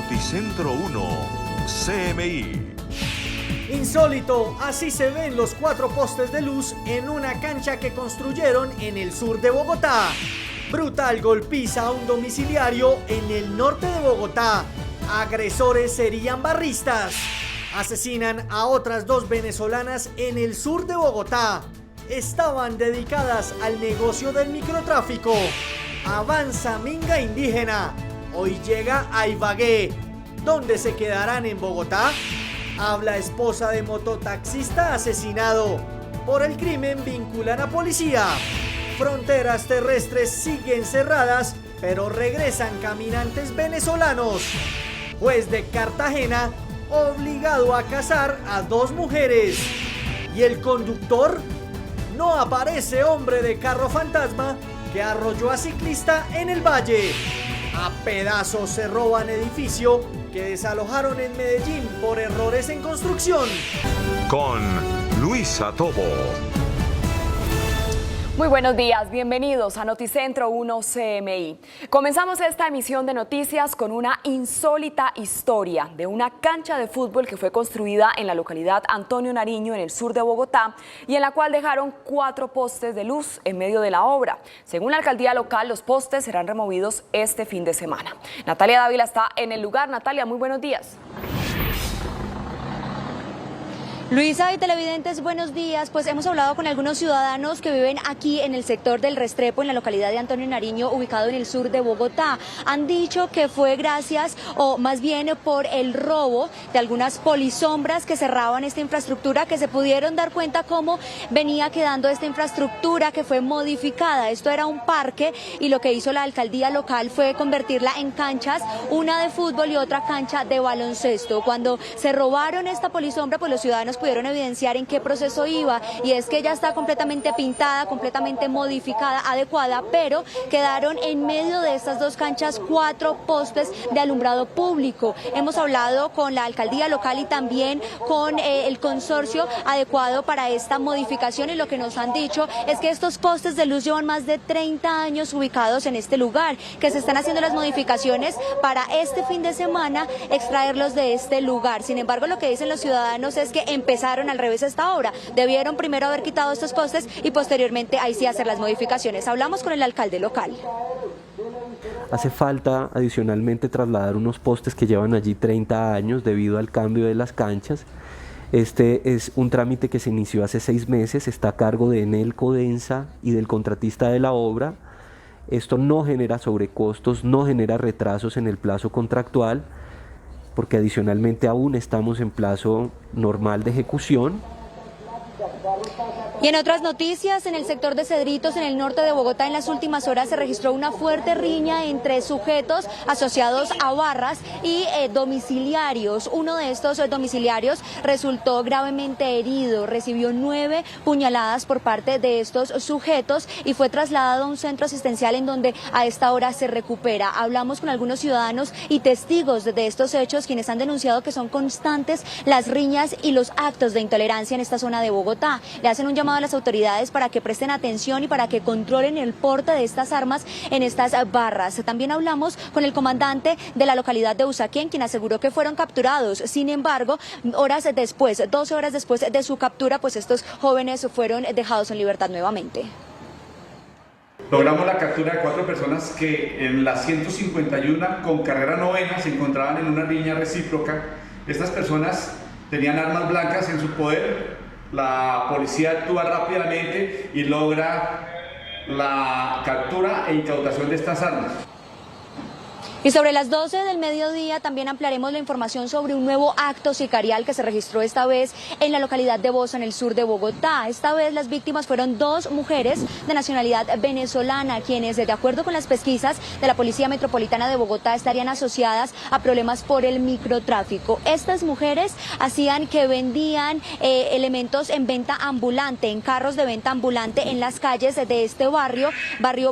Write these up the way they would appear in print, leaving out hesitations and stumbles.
Noticentro 1, CMI. Insólito, así se ven los 4 postes de luz en una cancha que construyeron en el sur de Bogotá. Brutal golpiza a un domiciliario en el norte de Bogotá. Agresores serían barristas. Asesinan a otras 2 venezolanas en el sur de Bogotá. Estaban dedicadas al negocio del microtráfico. Avanza minga indígena. Hoy llega a Ibagué. ¿Dónde se quedarán en Bogotá? Habla esposa de mototaxista asesinado. Por el crimen vinculan a policía. Fronteras terrestres siguen cerradas, pero regresan caminantes venezolanos. Juez de Cartagena obligado a casar a 2 mujeres. ¿Y el conductor? No aparece hombre de carro fantasma que arrolló a ciclista en el Valle. A pedazos se roban edificio que desalojaron en Medellín por errores en construcción. Con Luisa Tobo. Muy buenos días, bienvenidos a Noticentro 1 CMI. Comenzamos esta emisión de noticias con una insólita historia de una cancha de fútbol que fue construida en la localidad Antonio Nariño, en el sur de Bogotá, y en la cual dejaron 4 postes de luz en medio de la obra. Según la alcaldía local, los postes serán removidos este fin de semana. Natalia Dávila está en el lugar. Natalia, muy buenos días. Luisa y televidentes, buenos días. Pues hemos hablado con algunos ciudadanos que viven aquí en el sector del Restrepo, en la localidad de Antonio Nariño, ubicado en el sur de Bogotá. Han dicho que fue gracias, o más bien por el robo de algunas polisombras que cerraban esta infraestructura, que se pudieron dar cuenta cómo venía quedando esta infraestructura que fue modificada. Esto era un parque y lo que hizo la alcaldía local fue convertirla en canchas, una de fútbol y otra cancha de baloncesto. Cuando se robaron esta polisombra, pues los ciudadanos pudieron evidenciar en qué proceso iba, y es que ya está completamente pintada, completamente modificada, adecuada, pero quedaron en medio de estas 2 canchas 4 postes de alumbrado público. Hemos hablado con la alcaldía local y también con el consorcio adecuado para esta modificación, y lo que nos han dicho es que estos postes de luz llevan más de 30 años ubicados en este lugar, que se están haciendo las modificaciones para este fin de semana extraerlos de este lugar. Sin embargo, lo que dicen los ciudadanos es que empezaron al revés esta obra. Debieron primero haber quitado estos postes y posteriormente ahí sí hacer las modificaciones. Hablamos con el alcalde local. Hace falta adicionalmente trasladar unos postes que llevan allí 30 años debido al cambio de las canchas. Este es un trámite que se inició hace 6 meses, está a cargo de Enel Codensa y del contratista de la obra. Esto no genera sobrecostos, no genera retrasos en el plazo contractual, porque adicionalmente aún estamos en plazo normal de ejecución. Y en otras noticias, en el sector de Cedritos, en el norte de Bogotá, en las últimas horas se registró una fuerte riña entre sujetos asociados a barras y domiciliarios. Uno de estos domiciliarios resultó gravemente herido, recibió 9 puñaladas por parte de estos sujetos y fue trasladado a un centro asistencial en donde a esta hora se recupera. Hablamos con algunos ciudadanos y testigos de estos hechos, quienes han denunciado que son constantes las riñas y los actos de intolerancia en esta zona de Bogotá. Le hacen un llamado a las autoridades para que presten atención y para que controlen el porte de estas armas en estas barras. También hablamos con el comandante de la localidad de Usaquén, quien aseguró que fueron capturados. Sin embargo, 12 horas después de su captura, pues estos jóvenes fueron dejados en libertad nuevamente. Logramos la captura de 4 personas que en la 151 con carrera novena se encontraban en una riña recíproca. Estas personas tenían armas blancas en su poder. La policía actúa rápidamente y logra la captura e incautación de estas armas. Y sobre las 12 del mediodía también ampliaremos la información sobre un nuevo acto sicarial que se registró esta vez en la localidad de Bosa, en el sur de Bogotá. Esta vez las víctimas fueron 2 mujeres de nacionalidad venezolana, quienes, de acuerdo con las pesquisas de la Policía Metropolitana de Bogotá, estarían asociadas a problemas por el microtráfico. Estas mujeres hacían que vendían elementos en venta ambulante, en carros de venta ambulante en las calles de este barrio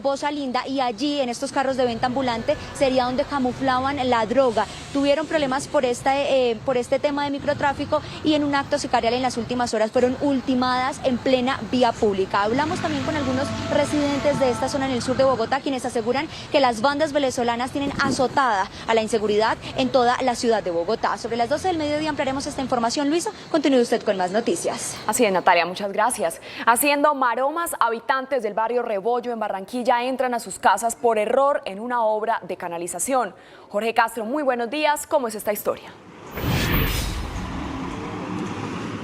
Bosa Linda, y allí en estos carros de venta ambulante sería donde donde camuflaban la droga. Tuvieron problemas por este tema de microtráfico y en un acto sicarial en las últimas horas fueron ultimadas en plena vía pública. Hablamos también con algunos residentes de esta zona en el sur de Bogotá, quienes aseguran que las bandas venezolanas tienen azotada a la inseguridad en toda la ciudad de Bogotá. Sobre las 12 del mediodía ampliaremos esta información. Luisa, continúe usted con más noticias. Así es, Natalia, muchas gracias. Haciendo maromas, habitantes del barrio Rebollo en Barranquilla entran a sus casas por error en una obra de canalización. Jorge Castro, muy buenos días. ¿Cómo es esta historia?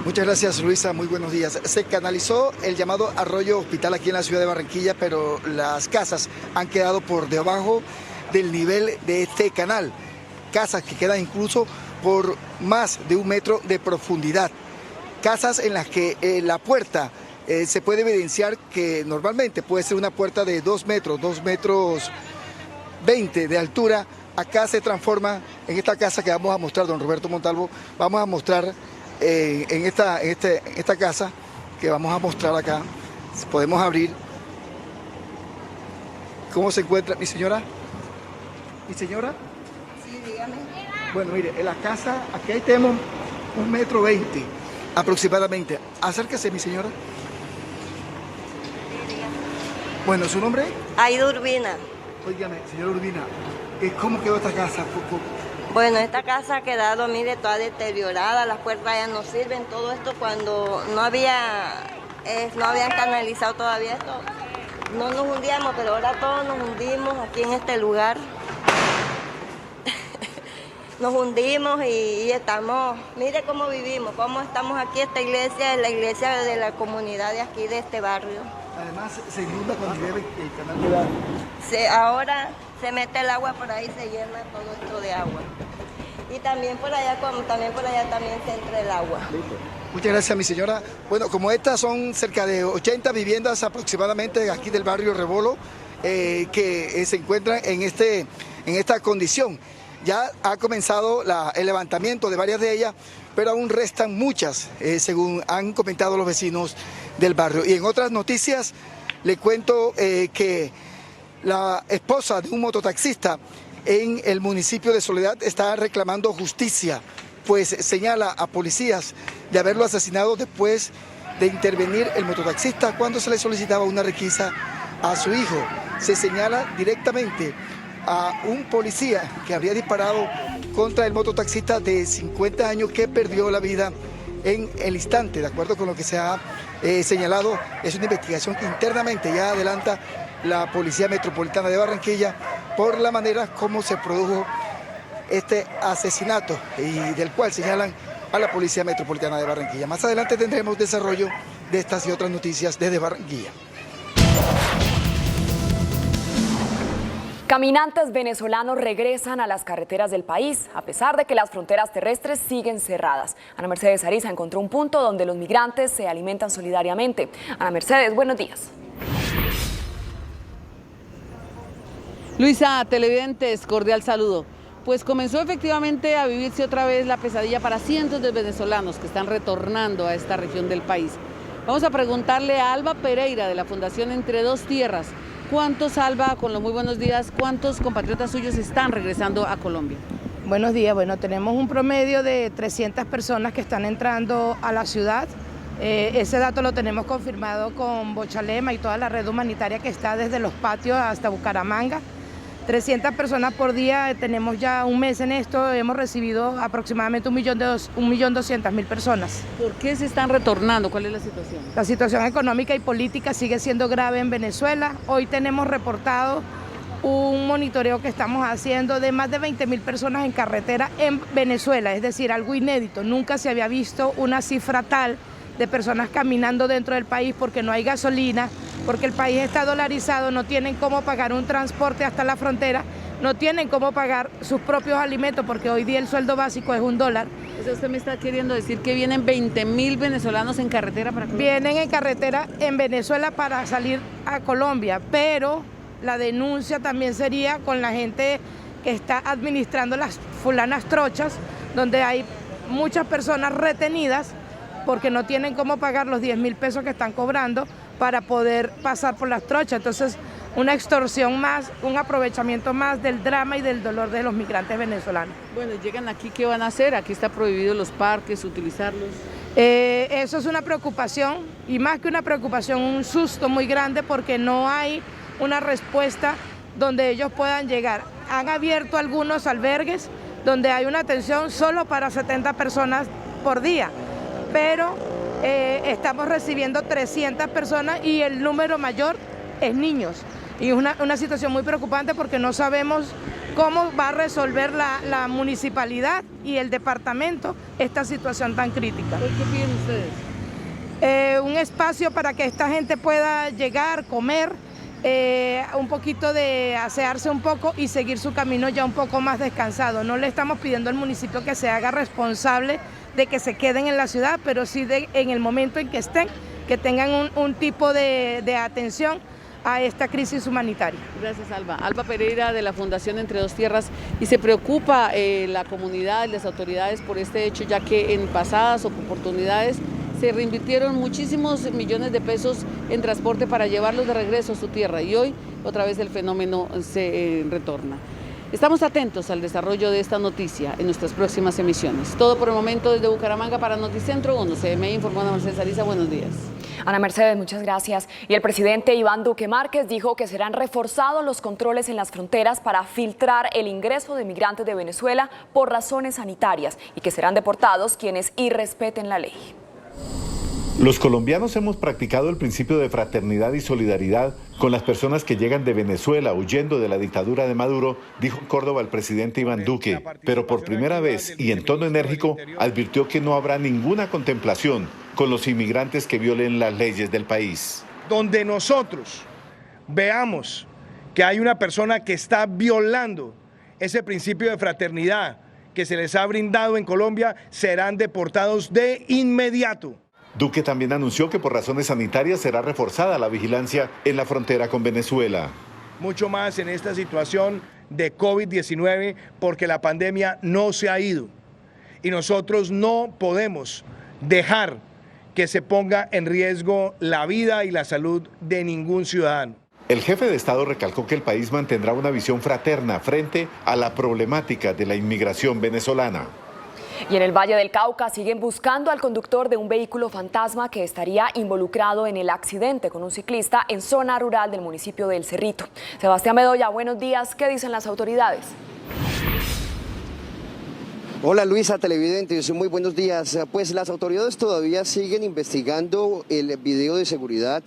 Muchas gracias, Luisa, muy buenos días. Se canalizó el llamado Arroyo Hospital aquí en la ciudad de Barranquilla, pero las casas han quedado por debajo del nivel de este canal. Casas que quedan incluso por más de 1 metro de profundidad. Casas en las que la puerta se puede evidenciar que normalmente puede ser una puerta de 2 metros, 2 metros 20 de altura. Acá se transforma en esta casa que vamos a mostrar, don Roberto Montalvo, vamos a mostrar en esta casa que vamos a mostrar acá. Podemos abrir. ¿Cómo se encuentra mi señora? ¿Mi señora? Sí, dígame. Bueno, mire, en la casa, aquí ahí tenemos 1,20 metros aproximadamente. Acérquese, mi señora. Bueno, ¿su nombre? Aida Urbina. Óigame, señora Urbina, ¿cómo quedó esta casa? Bueno, esta casa ha quedado, mire, toda deteriorada, las puertas ya no sirven, todo esto cuando no habían canalizado todavía esto. No nos hundíamos, pero ahora todos nos hundimos aquí en este lugar. Nos hundimos y estamos, mire cómo vivimos, cómo estamos aquí. Esta iglesia es la iglesia de la comunidad de aquí, de este barrio. Además, se inunda cuando llueve el canal de la... Ahora se mete el agua por ahí, se llena todo esto de agua. Y también por allá también se entra el agua. Muchas gracias, mi señora. Bueno, como estas son cerca de 80 viviendas aproximadamente aquí del barrio Rebolo, que se encuentran en esta condición. Ya ha comenzado el levantamiento de varias de ellas, pero aún restan muchas, según han comentado los vecinos del barrio. Y en otras noticias, le cuento que la esposa de un mototaxista en el municipio de Soledad está reclamando justicia, pues señala a policías de haberlo asesinado después de intervenir el mototaxista cuando se le solicitaba una requisa a su hijo. Se señala directamente a un policía que habría disparado contra el mototaxista de 50 años que perdió la vida en el instante. De acuerdo con lo que se ha señalado, es una investigación que internamente ya adelanta la Policía Metropolitana de Barranquilla por la manera como se produjo este asesinato y del cual señalan a la Policía Metropolitana de Barranquilla. Más adelante tendremos desarrollo de estas y otras noticias desde Barranquilla. Caminantes venezolanos regresan a las carreteras del país, a pesar de que las fronteras terrestres siguen cerradas. Ana Mercedes Ariza encontró un punto donde los migrantes se alimentan solidariamente. Ana Mercedes, buenos días. Luisa, televidentes, cordial saludo. Pues comenzó efectivamente a vivirse otra vez la pesadilla para cientos de venezolanos que están retornando a esta región del país. Vamos a preguntarle a Alba Pereira de la Fundación Entre Dos Tierras. ¿Cuántos, Alba, con los muy buenos días, cuántos compatriotas suyos están regresando a Colombia? Buenos días, bueno, tenemos un promedio de 300 personas que están entrando a la ciudad. Ese dato lo tenemos confirmado con Bochalema y toda la red humanitaria que está desde Los Patios hasta Bucaramanga. 300 personas por día, tenemos ya un mes en esto, hemos recibido aproximadamente 1.200.000 personas. ¿Por qué se están retornando? ¿Cuál es la situación? La situación económica y política sigue siendo grave en Venezuela. Hoy tenemos reportado un monitoreo que estamos haciendo de más de 20.000 personas en carretera en Venezuela, es decir, algo inédito. Nunca se había visto una cifra tal de personas caminando dentro del país porque no hay gasolina, porque el país está dolarizado, no tienen cómo pagar un transporte hasta la frontera, no tienen cómo pagar sus propios alimentos porque hoy día el sueldo básico es $1. Entonces usted me está queriendo decir que vienen 20.000 venezolanos en carretera para Colombia. Vienen en carretera en Venezuela para salir a Colombia, pero la denuncia también sería con la gente que está administrando las fulanas trochas, donde hay muchas personas retenidas porque no tienen cómo pagar los 10.000 pesos que están cobrando para poder pasar por las trochas. Entonces una extorsión más, un aprovechamiento más del drama y del dolor de los migrantes venezolanos. Bueno, llegan aquí, ¿qué van a hacer? Aquí está prohibido los parques, utilizarlos. Eso es una preocupación, y más que una preocupación, un susto muy grande, porque no hay una respuesta donde ellos puedan llegar. Han abierto algunos albergues donde hay una atención solo para 70 personas por día, pero estamos recibiendo 300 personas y el número mayor es niños. Y es una situación muy preocupante, porque no sabemos cómo va a resolver la municipalidad y el departamento esta situación tan crítica. ¿Qué piden ustedes? Un espacio para que esta gente pueda llegar, comer, un poquito de asearse un poco y seguir su camino ya un poco más descansado. No le estamos pidiendo al municipio que se haga responsable de que se queden en la ciudad, pero sí en el momento en que estén, que tengan un tipo de atención a esta crisis humanitaria. Gracias, Alba. Alba Pereira, de la Fundación Entre Dos Tierras. Y se preocupa la comunidad y las autoridades por este hecho, ya que en pasadas oportunidades se reinvirtieron muchísimos millones de pesos en transporte para llevarlos de regreso a su tierra, y hoy otra vez el fenómeno se retorna. Estamos atentos al desarrollo de esta noticia en nuestras próximas emisiones. Todo por el momento desde Bucaramanga para Noticentro 1. CMI informó Ana Mercedes Ariza. Buenos días. Ana Mercedes, muchas gracias. Y el presidente Iván Duque Márquez dijo que serán reforzados los controles en las fronteras para filtrar el ingreso de migrantes de Venezuela por razones sanitarias, y que serán deportados quienes irrespeten la ley. Los colombianos hemos practicado el principio de fraternidad y solidaridad con las personas que llegan de Venezuela huyendo de la dictadura de Maduro, dijo en Córdoba el presidente Iván Duque, pero por primera vez y en tono enérgico advirtió que no habrá ninguna contemplación con los inmigrantes que violen las leyes del país. Donde nosotros veamos que hay una persona que está violando ese principio de fraternidad que se les ha brindado en Colombia, serán deportados de inmediato. Duque también anunció que por razones sanitarias será reforzada la vigilancia en la frontera con Venezuela. Mucho más en esta situación de COVID-19, porque la pandemia no se ha ido y nosotros no podemos dejar que se ponga en riesgo la vida y la salud de ningún ciudadano. El jefe de Estado recalcó que el país mantendrá una visión fraterna frente a la problemática de la inmigración venezolana. Y en el Valle del Cauca siguen buscando al conductor de un vehículo fantasma que estaría involucrado en el accidente con un ciclista en zona rural del municipio de El Cerrito. Sebastián Bedoya, buenos días. ¿Qué dicen las autoridades? Hola Luisa, televidentes, muy buenos días. Pues las autoridades todavía siguen investigando el video de seguridad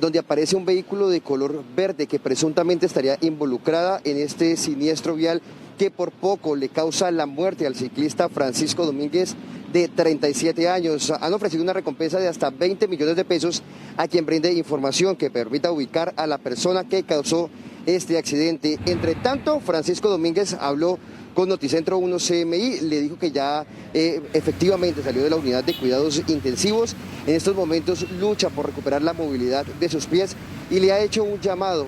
donde aparece un vehículo de color verde que presuntamente estaría involucrada en este siniestro vial que por poco le causa la muerte al ciclista Francisco Domínguez, de 37 años. Han ofrecido una recompensa de hasta 20 millones de pesos a quien brinde información que permita ubicar a la persona que causó este accidente. Entre tanto, Francisco Domínguez habló con Noticentro 1 CMI, le dijo que ya efectivamente salió de la unidad de cuidados intensivos. En estos momentos lucha por recuperar la movilidad de sus pies y le ha hecho un llamado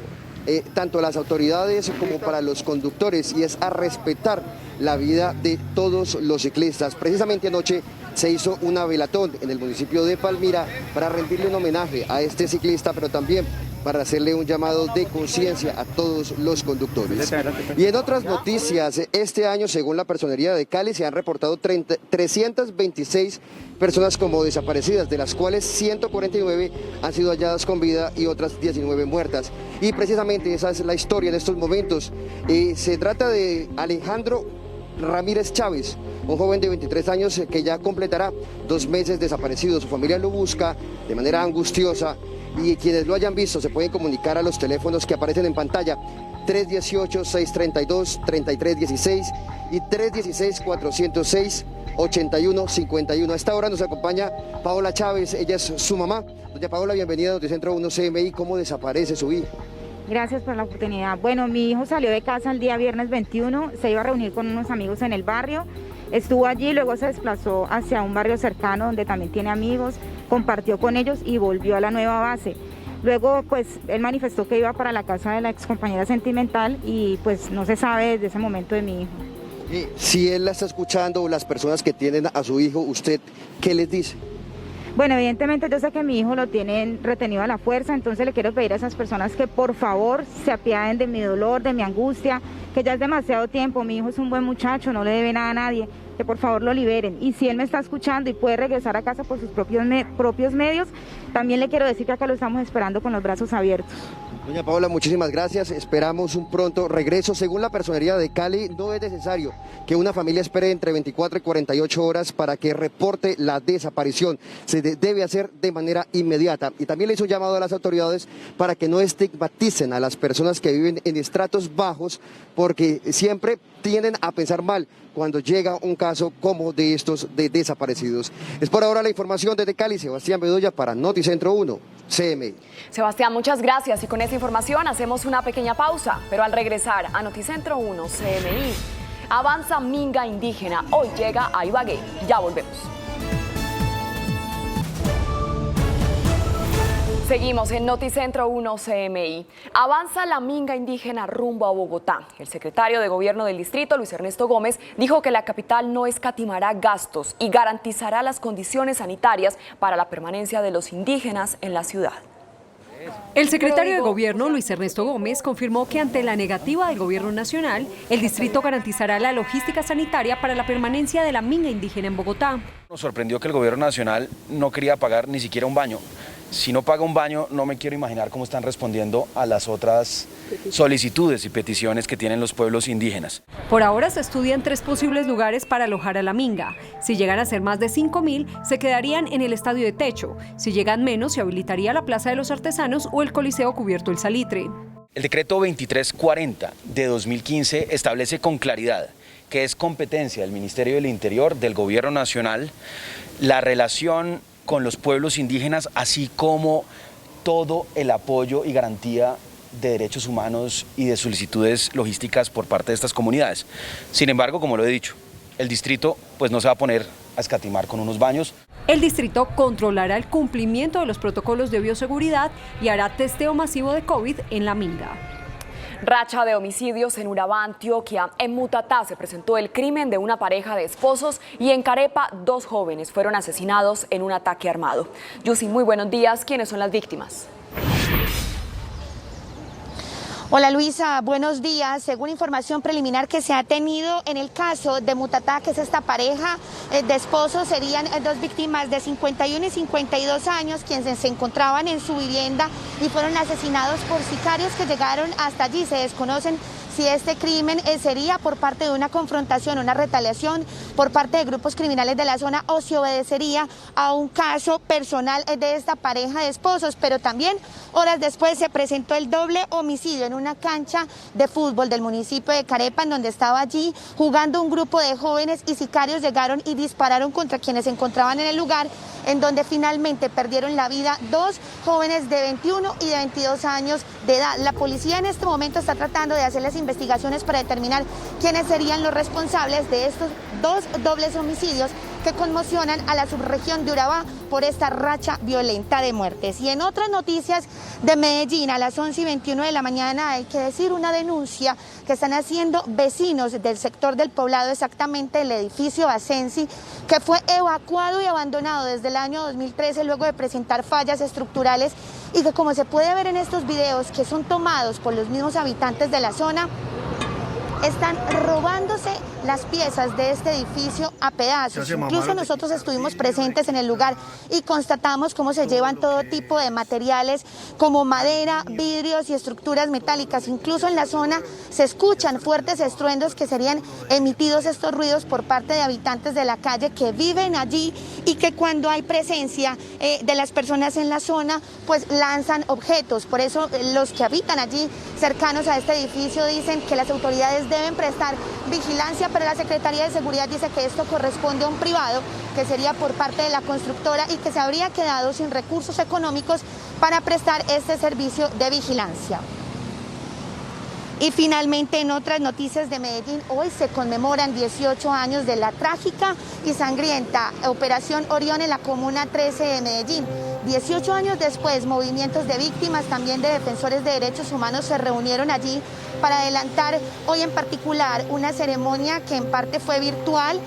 tanto a las autoridades como para los conductores, y es a respetar la vida de todos los ciclistas. Precisamente anoche se hizo una velatón en el municipio de Palmira para rendirle un homenaje a este ciclista, pero también para hacerle un llamado de conciencia a todos los conductores. Y en otras noticias, este año, según la Personería de Cali, se han reportado 326 personas como desaparecidas, de las cuales 149 han sido halladas con vida y otras 19 muertas. Y precisamente esa es la historia en estos momentos. Se trata de Alejandro Ramírez Chávez, un joven de 23 años que ya completará 2 meses desaparecido. Su familia lo busca de manera angustiosa, y quienes lo hayan visto se pueden comunicar a los teléfonos que aparecen en pantalla: 318-632-3316 y 316-406-8151. A esta hora nos acompaña Paola Chávez, ella es su mamá. Doña Paola, bienvenida a Noticentro 1 CMI. ¿Cómo desaparece su hijo? Gracias por la oportunidad. Bueno, mi hijo salió de casa el día viernes 21, se iba a reunir con unos amigos en el barrio, estuvo allí, luego se desplazó hacia un barrio cercano donde también tiene amigos, compartió con ellos y volvió a la nueva base. Luego, pues, él manifestó que iba para la casa de la excompañera sentimental y pues no se sabe desde ese momento de mi hijo. Si él la está escuchando, o las personas que tienen a su hijo, ¿usted qué les dice? Bueno, evidentemente yo sé que mi hijo lo tienen retenido a la fuerza, entonces le quiero pedir a esas personas que por favor se apiaden de mi dolor, de mi angustia, que ya es demasiado tiempo, mi hijo es un buen muchacho, no le debe nada a nadie, que por favor lo liberen. Y si él me está escuchando y puede regresar a casa por sus propios medios, también le quiero decir que acá lo estamos esperando con los brazos abiertos. Doña Paola, muchísimas gracias. Esperamos un pronto regreso. Según la Personería de Cali, no es necesario que una familia espere entre 24 y 48 horas para que reporte la desaparición. Se debe hacer de manera inmediata. Y también le hizo un llamado a las autoridades para que no estigmaticen a las personas que viven en estratos bajos, porque siempre tienden a pensar mal cuando llega un caso como de estos de desaparecidos. Es por ahora la información desde Cali. Sebastián Bedoya para Noticentro 1, CMI. Sebastián, muchas gracias. Y con esta información hacemos una pequeña pausa, pero al regresar a Noticentro 1, CMI, avanza minga indígena. Hoy llega a Ibagué. Ya volvemos. Seguimos en Noticentro 1 CMI. Avanza la minga indígena rumbo a Bogotá. El secretario de Gobierno del distrito, Luis Ernesto Gómez, dijo que la capital no escatimará gastos y garantizará las condiciones sanitarias para la permanencia de los indígenas en la ciudad. El secretario de Gobierno, Luis Ernesto Gómez, confirmó que ante la negativa del Gobierno Nacional, el distrito garantizará la logística sanitaria para la permanencia de la minga indígena en Bogotá. Nos sorprendió que el Gobierno Nacional no quería pagar ni siquiera un baño. Si no paga un baño, no me quiero imaginar cómo están respondiendo a las otras solicitudes y peticiones que tienen los pueblos indígenas. Por ahora se estudian 3 posibles lugares para alojar a la minga. Si llegan a ser más de 5.000, se quedarían en el estadio de techo. Si llegan menos, se habilitaría la Plaza de los Artesanos o el Coliseo Cubierto El Salitre. El decreto 2340 de 2015 establece con claridad que es competencia del Ministerio del Interior, del Gobierno Nacional, la relación con los pueblos indígenas, así como todo el apoyo y garantía de derechos humanos y de solicitudes logísticas por parte de estas comunidades. Sin embargo, como lo he dicho, el distrito pues no se va a poner a escatimar con unos baños. El distrito controlará el cumplimiento de los protocolos de bioseguridad y hará testeo masivo de COVID en la minga. Racha de homicidios en Urabá, Antioquia. En Mutatá se presentó el crimen de una pareja de esposos y en Carepa 2 jóvenes fueron asesinados en un ataque armado. Yusi, muy buenos días. ¿Quiénes son las víctimas? Hola Luisa, buenos días. Según información preliminar que se ha tenido en el caso de Mutatá, que es esta pareja de esposos, serían 2 víctimas de 51 y 52 años quienes se encontraban en su vivienda y fueron asesinados por sicarios que llegaron hasta allí. Se desconocen si este crimen sería por parte de una confrontación, una retaliación por parte de grupos criminales de la zona o si obedecería a un caso personal de esta pareja de esposos. Pero también horas después se presentó el doble homicidio en una cancha de fútbol del municipio de Carepa, en donde estaba allí jugando un grupo de jóvenes y sicarios llegaron y dispararon contra quienes se encontraban en el lugar, en donde finalmente perdieron la vida 2 jóvenes de 21 y de 22 años de edad. La policía en este momento está tratando de hacer las investigaciones para determinar quiénes serían los responsables de estos 2 dobles homicidios que conmocionan a la subregión de Urabá por esta racha violenta de muertes. Y en otras noticias de Medellín, a las 11:21 de la mañana, hay que decir una denuncia que están haciendo vecinos del sector del Poblado, exactamente el edificio Asensi, que fue evacuado y abandonado desde el año 2013 luego de presentar fallas estructurales y que, como se puede ver en estos videos que son tomados por los mismos habitantes de la zona, están robándose las piezas de este edificio a pedazos. Incluso nosotros estuvimos presentes en el lugar y constatamos cómo se llevan todo tipo de materiales como madera, vidrios y estructuras metálicas. Incluso en la zona se escuchan fuertes estruendos que serían emitidos estos ruidos por parte de habitantes de la calle que viven allí y que cuando hay presencia de las personas en la zona, pues lanzan objetos. Por eso los que habitan allí cercanos a este edificio dicen que las autoridades deben prestar vigilancia, pero la Secretaría de Seguridad dice que esto corresponde a un privado, que sería por parte de la constructora y que se habría quedado sin recursos económicos para prestar este servicio de vigilancia. Y finalmente, en otras noticias de Medellín, hoy se conmemoran 18 años de la trágica y sangrienta Operación Orión en la Comuna 13 de Medellín. 18 años después, movimientos de víctimas, también de defensores de derechos humanos, se reunieron allí para adelantar hoy en particular una ceremonia que en parte fue virtual,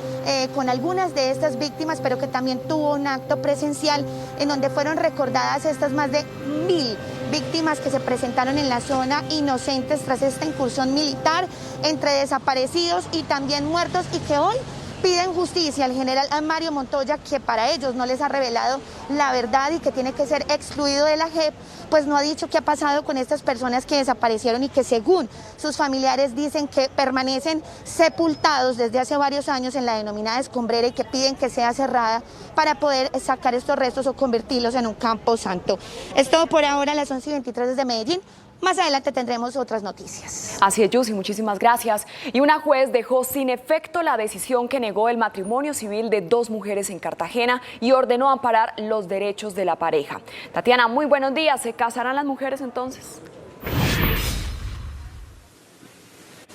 con algunas de estas víctimas, pero que también tuvo un acto presencial en donde fueron recordadas estas más de 1000 víctimas que se presentaron en la zona inocentes tras esta incursión militar, entre desaparecidos y también muertos, y que hoy piden justicia al general Mario Montoya, que para ellos no les ha revelado la verdad y que tiene que ser excluido de la JEP, pues no ha dicho qué ha pasado con estas personas que desaparecieron y que según sus familiares dicen que permanecen sepultados desde hace varios años en la denominada escombrera y que piden que sea cerrada para poder sacar estos restos o convertirlos en un campo santo. Es todo por ahora a las 11:23 desde Medellín. Más adelante tendremos otras noticias. Así es, Yusi, muchísimas gracias. Y una juez dejó sin efecto la decisión que negó el matrimonio civil de 2 mujeres en Cartagena y ordenó amparar los derechos de la pareja. Tatiana, muy buenos días. ¿Se casarán las mujeres entonces?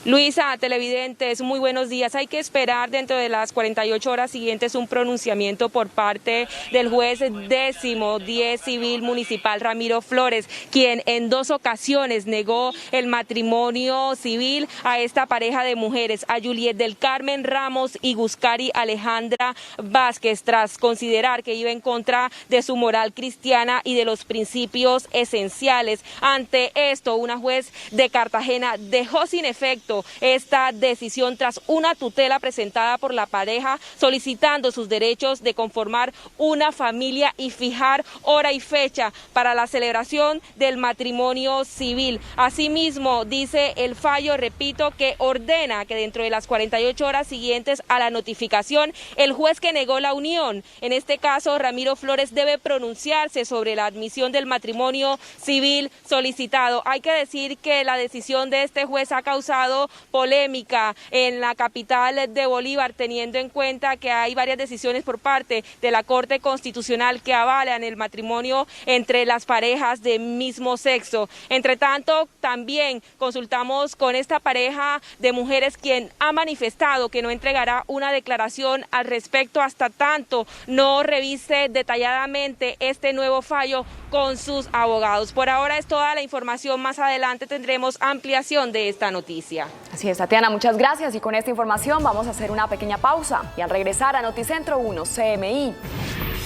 Luisa, televidentes, muy buenos días. Hay que esperar dentro de las 48 horas siguientes un pronunciamiento por parte del juez 10º civil municipal Ramiro Flores, quien en 2 ocasiones negó el matrimonio civil a esta pareja de mujeres, a Juliet del Carmen Ramos y Guscari Alejandra Vázquez, tras considerar que iba en contra de su moral cristiana y de los principios esenciales. Ante esto, una juez de Cartagena dejó sin efecto esta decisión tras una tutela presentada por la pareja solicitando sus derechos de conformar una familia y fijar hora y fecha para la celebración del matrimonio civil. Asimismo, dice el fallo, repito, que ordena que dentro de las 48 horas siguientes a la notificación, el juez que negó la unión, en este caso Ramiro Flores, debe pronunciarse sobre la admisión del matrimonio civil solicitado. Hay que decir que la decisión de este juez ha causado polémica en la capital de Bolívar, teniendo en cuenta que hay varias decisiones por parte de la Corte Constitucional que avalan el matrimonio entre las parejas de mismo sexo. Entre tanto, también consultamos con esta pareja de mujeres, quien ha manifestado que no entregará una declaración al respecto hasta tanto no revise detalladamente este nuevo fallo con sus abogados. Por ahora es toda la información. Más adelante tendremos ampliación de esta noticia. Así es, Tatiana, muchas gracias. Y con esta información vamos a hacer una pequeña pausa y al regresar a Noticentro 1 CMI.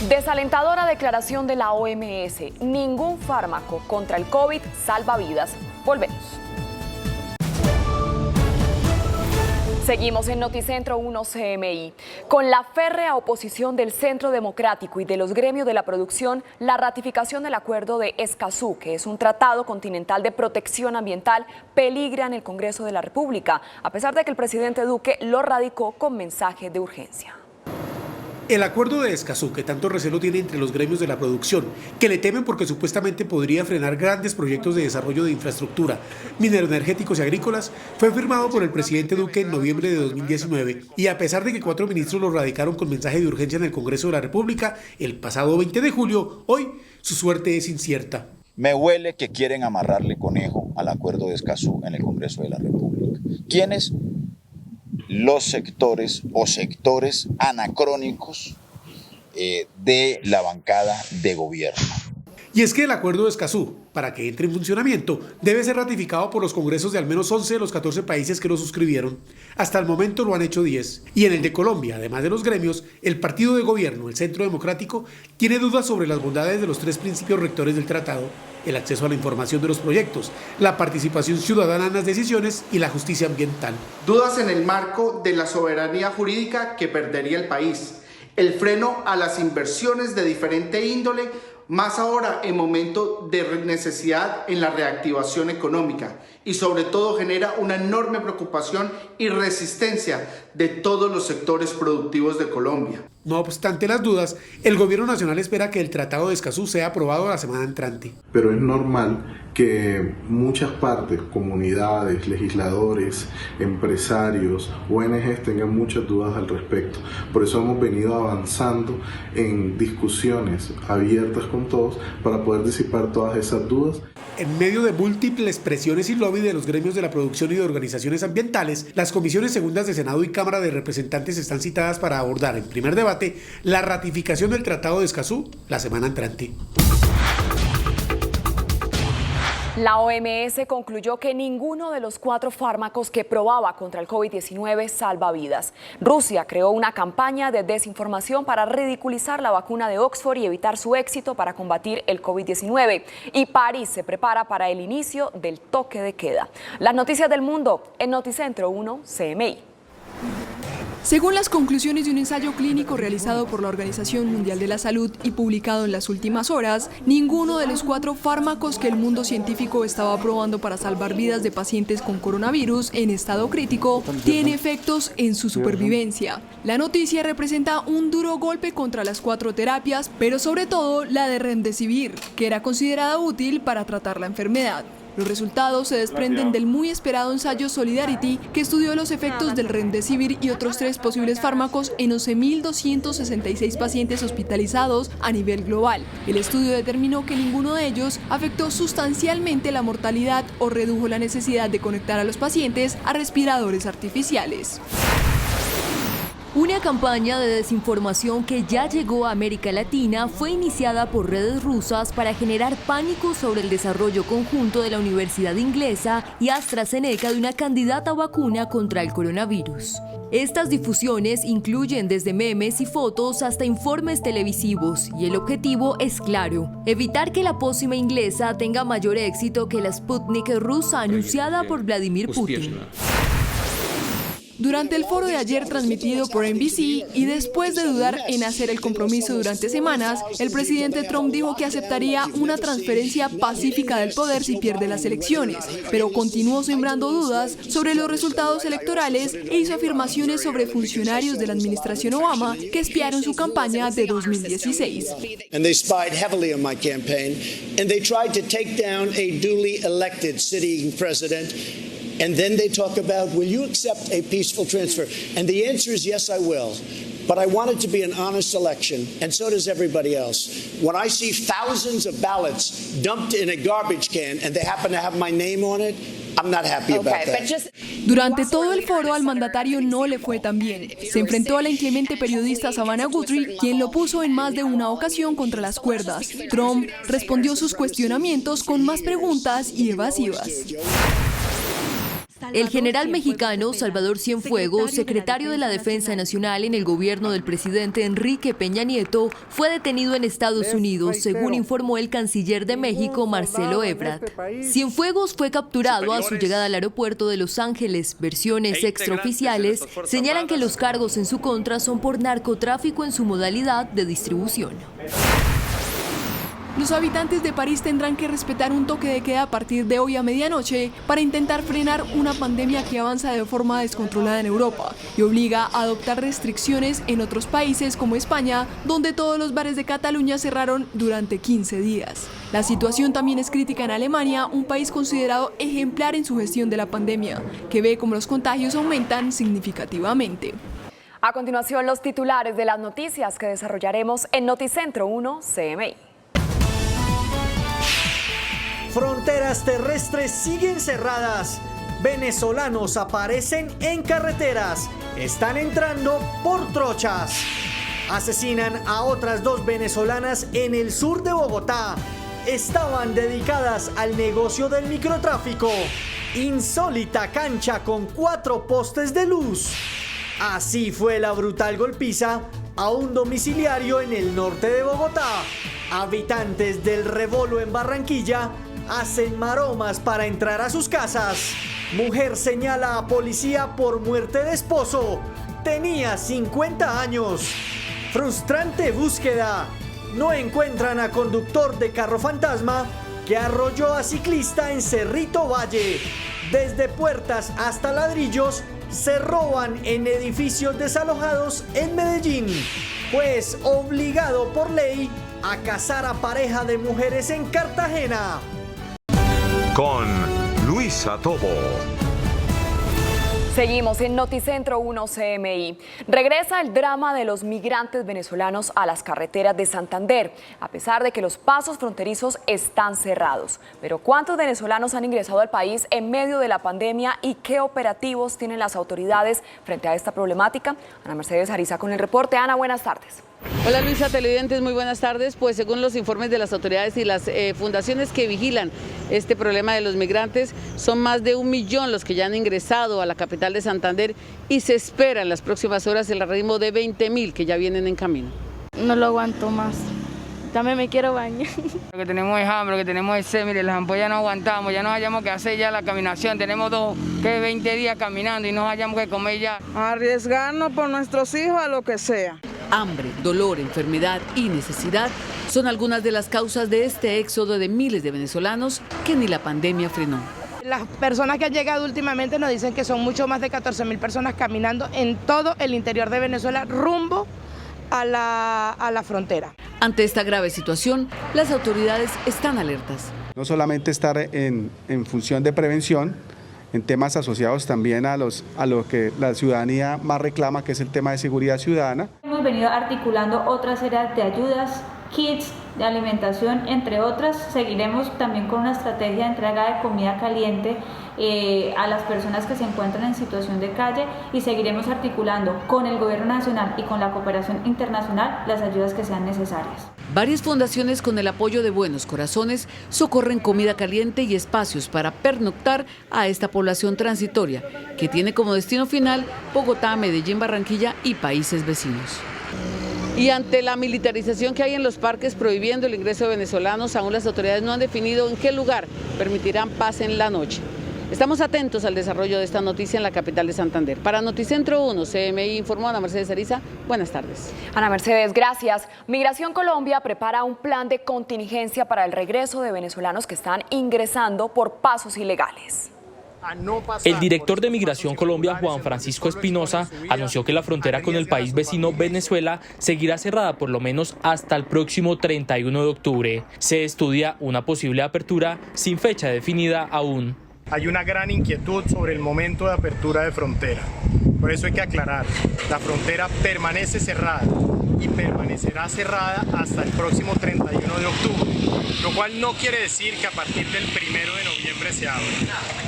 Desalentadora declaración de la OMS. Ningún fármaco contra el COVID salva vidas. Volvemos. Seguimos en Noticentro 1 CMI. Con la férrea oposición del Centro Democrático y de los gremios de la producción, la ratificación del Acuerdo de Escazú, que es un tratado continental de protección ambiental, peligra en el Congreso de la República, a pesar de que el presidente Duque lo radicó con mensaje de urgencia. El acuerdo de Escazú, que tanto recelo tiene entre los gremios de la producción, que le temen porque supuestamente podría frenar grandes proyectos de desarrollo de infraestructura, mineroenergéticos y agrícolas, fue firmado por el presidente Duque en noviembre de 2019 y a pesar de que 4 ministros lo radicaron con mensaje de urgencia en el Congreso de la República el pasado 20 de julio, hoy su suerte es incierta. Me huele que quieren amarrarle conejo al acuerdo de Escazú en el Congreso de la República. ¿Quiénes? Los sectores o sectores anacrónicos de la bancada de gobierno. Y es que el acuerdo de Escazú, para que entre en funcionamiento, debe ser ratificado por los congresos de al menos 11 de los 14 países que lo suscribieron. Hasta el momento lo han hecho 10. Y en el de Colombia, además de los gremios, el partido de gobierno, el Centro Democrático, tiene dudas sobre las bondades de los 3 principios rectores del tratado: el acceso a la información de los proyectos, la participación ciudadana en las decisiones y la justicia ambiental. Dudas en el marco de la soberanía jurídica que perdería el país, el freno a las inversiones de diferente índole, más ahora en momento de necesidad en la reactivación económica, y sobre todo genera una enorme preocupación y resistencia de todos los sectores productivos de Colombia. No obstante las dudas, el gobierno nacional espera que el Tratado de Escazú sea aprobado la semana entrante. Pero es normal que muchas partes, comunidades, legisladores, empresarios, ONGs tengan muchas dudas al respecto. Por eso hemos venido avanzando en discusiones abiertas con todos para poder disipar todas esas dudas. En medio de múltiples presiones y lobby de los gremios de la producción y de organizaciones ambientales, las comisiones segundas de Senado y Cámara de Representantes están citadas para abordar en primer debate la ratificación del Tratado de Escazú la semana entrante. La OMS concluyó que ninguno de los 4 fármacos que probaba contra el COVID-19 salva vidas. Rusia creó una campaña de desinformación para ridiculizar la vacuna de Oxford y evitar su éxito para combatir el COVID-19. Y París se prepara para el inicio del toque de queda. Las noticias del mundo en Noticentro 1 CMI. Según las conclusiones de un ensayo clínico realizado por la Organización Mundial de la Salud y publicado en las últimas horas, ninguno de los 4 fármacos que el mundo científico estaba probando para salvar vidas de pacientes con coronavirus en estado crítico tiene efectos en su supervivencia. La noticia representa un duro golpe contra las 4 terapias, pero sobre todo la de Remdesivir, que era considerada útil para tratar la enfermedad. Los resultados se desprenden del muy esperado ensayo Solidarity, que estudió los efectos del Remdesivir y otros 3 posibles fármacos en 11.266 pacientes hospitalizados a nivel global. El estudio determinó que ninguno de ellos afectó sustancialmente la mortalidad o redujo la necesidad de conectar a los pacientes a respiradores artificiales. Una campaña de desinformación que ya llegó a América Latina fue iniciada por redes rusas para generar pánico sobre el desarrollo conjunto de la Universidad Inglesa y AstraZeneca de una candidata vacuna contra el coronavirus. Estas difusiones incluyen desde memes y fotos hasta informes televisivos y el objetivo es claro: evitar que la pócima inglesa tenga mayor éxito que la Sputnik rusa anunciada por Vladimir Putin. Durante el foro de ayer transmitido por NBC y después de dudar en hacer el compromiso durante semanas, el presidente Trump dijo que aceptaría una transferencia pacífica del poder si pierde las elecciones, pero continuó sembrando dudas sobre los resultados electorales e hizo afirmaciones sobre funcionarios de la administración Obama que espiaron su campaña de 2016. And they spied heavily on my campaign, and they tried to take down a duly elected sitting president. And then they talk about, will you accept a peaceful transfer? And the answer is yes, I will. But I want it to be an honest election, and so does everybody else. When I see thousands of ballots dumped in a garbage can and they happen to have my name on it, I'm not happy about that. Durante todo el foro al mandatario no le fue tan bien. Se enfrentó a la inclemente periodista Savannah Guthrie, quien lo puso en más de una ocasión contra las cuerdas. Trump respondió sus cuestionamientos con más preguntas y evasivas. El general mexicano Salvador Cienfuegos, secretario de la Defensa Nacional en el gobierno del presidente Enrique Peña Nieto, fue detenido en Estados Unidos, según informó el canciller de México, Marcelo Ebrard. Cienfuegos fue capturado a su llegada al aeropuerto de Los Ángeles. Versiones extraoficiales señalan que los cargos en su contra son por narcotráfico en su modalidad de distribución. Los habitantes de París tendrán que respetar un toque de queda a partir de hoy a medianoche para intentar frenar una pandemia que avanza de forma descontrolada en Europa y obliga a adoptar restricciones en otros países como España, donde todos los bares de Cataluña cerraron durante 15 días. La situación también es crítica en Alemania, un país considerado ejemplar en su gestión de la pandemia, que ve cómo los contagios aumentan significativamente. A continuación, los titulares de las noticias que desarrollaremos en Noticentro 1 CMI. Fronteras terrestres siguen cerradas. Venezolanos aparecen en carreteras. Están entrando por trochas. Asesinan a otras 2 venezolanas en el sur de Bogotá. Estaban dedicadas al negocio del microtráfico. Insólita cancha con 4 postes de luz. Así fue la brutal golpiza a un domiciliario en el norte de Bogotá. Habitantes del Rebolo en Barranquilla hacen maromas para entrar a sus casas. Mujer señala a policía por muerte de esposo. Tenía 50 años. Frustrante búsqueda. No encuentran a conductor de carro fantasma que arrolló a ciclista en Cerrito Valle. Desde puertas hasta ladrillos se roban en edificios desalojados en Medellín. Pues obligado por ley a casar a pareja de mujeres en Cartagena. Con Luisa Tobo. Seguimos en Noticentro 1 CMI. Regresa el drama de los migrantes venezolanos a las carreteras de Santander, a pesar de que los pasos fronterizos están cerrados. Pero ¿cuántos venezolanos han ingresado al país en medio de la pandemia y qué operativos tienen las autoridades frente a esta problemática? Ana Mercedes Ariza con el reporte. Ana, buenas tardes. Hola Luisa, televidentes, muy buenas tardes. Pues según los informes de las autoridades y las fundaciones que vigilan este problema de los migrantes, son más de 1 millón los que ya han ingresado a la capital de Santander y se espera en las próximas horas el arribo de 20.000 que ya vienen en camino. No lo aguanto más. También me quiero bañar. Lo que tenemos es hambre, lo que tenemos es sed, mire, las ampollas no aguantamos, ya nos hallamos que hacer ya la caminación, tenemos 20 días caminando y nos hallamos que comer ya. Arriesgarnos por nuestros hijos a lo que sea. Hambre, dolor, enfermedad y necesidad son algunas de las causas de este éxodo de miles de venezolanos que ni la pandemia frenó. Las personas que han llegado últimamente nos dicen que son mucho más de 14.000 personas caminando en todo el interior de Venezuela rumbo a la frontera. Ante esta grave situación, las autoridades están alertas. No solamente estar en función de prevención, en temas asociados también a lo que la ciudadanía más reclama, que es el tema de seguridad ciudadana. Hemos venido articulando otra serie de ayudas, kits de alimentación, entre otras. Seguiremos también con una estrategia de entrega de comida caliente a las personas que se encuentran en situación de calle y seguiremos articulando con el gobierno nacional y con la cooperación internacional las ayudas que sean necesarias. Varias fundaciones con el apoyo de Buenos Corazones socorren comida caliente y espacios para pernoctar a esta población transitoria que tiene como destino final Bogotá, Medellín, Barranquilla y países vecinos. Y ante la militarización que hay en los parques prohibiendo el ingreso de venezolanos, aún las autoridades no han definido en qué lugar permitirán paz en la noche. Estamos atentos al desarrollo de esta noticia en la capital de Santander. Para Noticentro 1, CMI informó Ana Mercedes Ariza. Buenas tardes. Ana Mercedes, gracias. Migración Colombia prepara un plan de contingencia para el regreso de venezolanos que están ingresando por pasos ilegales. El director de Migración Colombia, Juan Francisco Espinosa, anunció que la frontera con el país vecino Venezuela seguirá cerrada por lo menos hasta el próximo 31 de octubre. Se estudia una posible apertura sin fecha definida aún. Hay una gran inquietud sobre el momento de apertura de frontera. Por eso hay que aclarar, la frontera permanece cerrada y permanecerá cerrada hasta el próximo 31 de octubre, lo cual no quiere decir que a partir del 1 de noviembre se abra.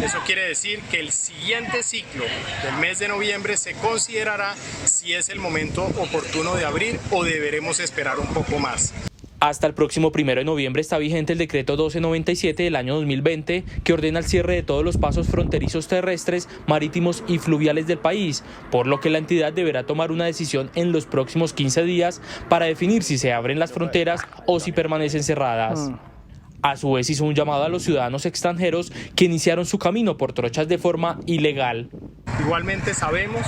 Eso quiere decir que el siguiente ciclo del mes de noviembre se considerará si es el momento oportuno de abrir o deberemos esperar un poco más. Hasta el próximo 1 de noviembre está vigente el decreto 1297 del año 2020 que ordena el cierre de todos los pasos fronterizos terrestres, marítimos y fluviales del país, por lo que la entidad deberá tomar una decisión en los próximos 15 días para definir si se abren las fronteras o si permanecen cerradas. A su vez hizo un llamado a los ciudadanos extranjeros que iniciaron su camino por trochas de forma ilegal. Igualmente sabemos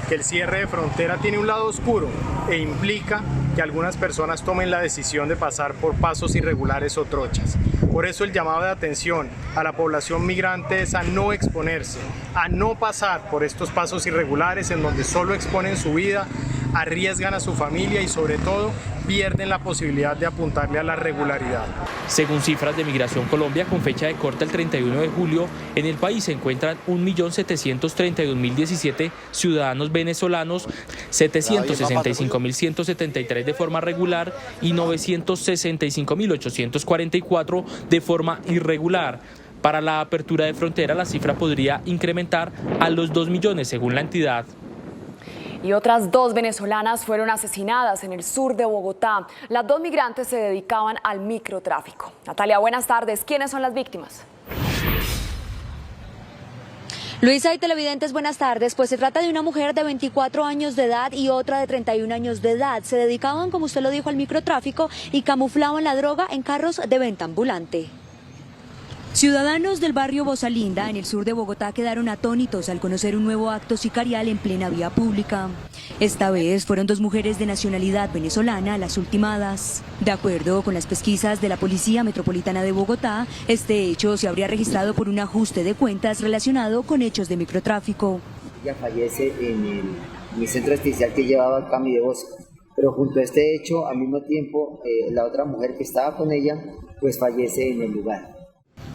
que el cierre de frontera tiene un lado oscuro e implica que algunas personas tomen la decisión de pasar por pasos irregulares o trochas. Por eso el llamado de atención a la población migrante es a no exponerse, a no pasar por estos pasos irregulares en donde solo exponen su vida, arriesgan a su familia y sobre todo pierden la posibilidad de apuntarle a la regularidad. Según cifras de Migración Colombia, con fecha de corte el 31 de julio, en el país se encuentran 1.732.017 ciudadanos venezolanos, 765.173 de forma regular y 965.844 de forma irregular. Para la apertura de frontera, la cifra podría incrementar a los 2 millones según la entidad. Y otras 2 venezolanas fueron asesinadas en el sur de Bogotá. Las 2 migrantes se dedicaban al microtráfico. Natalia, buenas tardes. ¿Quiénes son las víctimas? Luisa y televidentes, buenas tardes. Pues se trata de una mujer de 24 años de edad y otra de 31 años de edad. Se dedicaban, como usted lo dijo, al microtráfico y camuflaban la droga en carros de venta ambulante. Ciudadanos del barrio Bozalinda, en el sur de Bogotá, quedaron atónitos al conocer un nuevo acto sicarial en plena vía pública. Esta vez fueron 2 mujeres de nacionalidad venezolana las ultimadas. De acuerdo con las pesquisas de la Policía Metropolitana de Bogotá, este hecho se habría registrado por un ajuste de cuentas relacionado con hechos de microtráfico. Ella fallece en el centro especial que llevaba Cami de Bosco, pero junto a este hecho, al mismo tiempo, la otra mujer que estaba con ella, pues fallece en el lugar.